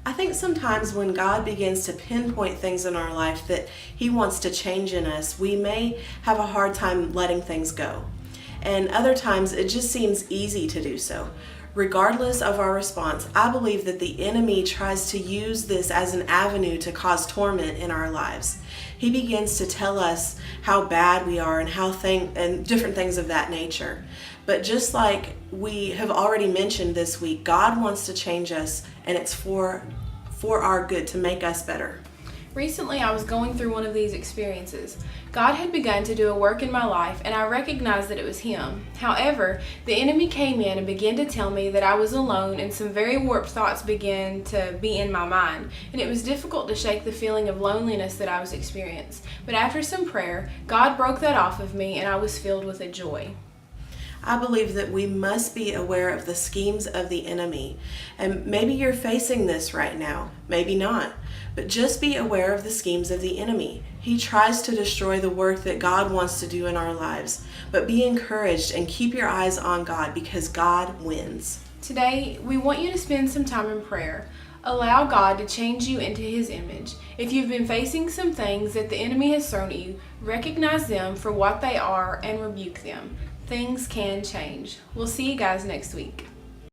I think sometimes when God begins to pinpoint things in our life that He wants to change in us, we may have a hard time letting things go. And other times it just seems easy to do so. Regardless of our response, I believe that the enemy tries to use this as an avenue to cause torment in our lives. He begins to tell us how bad we are and different things of that nature. But just like we have already mentioned this week, God wants to change us, and it's for our good, to make us better. Recently, I was going through one of these experiences. God had begun to do a work in my life, and I recognized that it was Him. However, the enemy came in and began to tell me that I was alone, and some very warped thoughts began to be in my mind. And it was difficult to shake the feeling of loneliness that I was experiencing. But after some prayer, God broke that off of me, and I was filled with a joy. I believe that we must be aware of the schemes of the enemy. And maybe you're facing this right now, maybe not. But just be aware of the schemes of the enemy. He tries to destroy the work that God wants to do in our lives. But be encouraged and keep your eyes on God, because God wins. Today, we want you to spend some time in prayer. Allow God to change you into His image. If you've been facing some things that the enemy has thrown at you, recognize them for what they are and rebuke them. Things can change. We'll see you guys next week.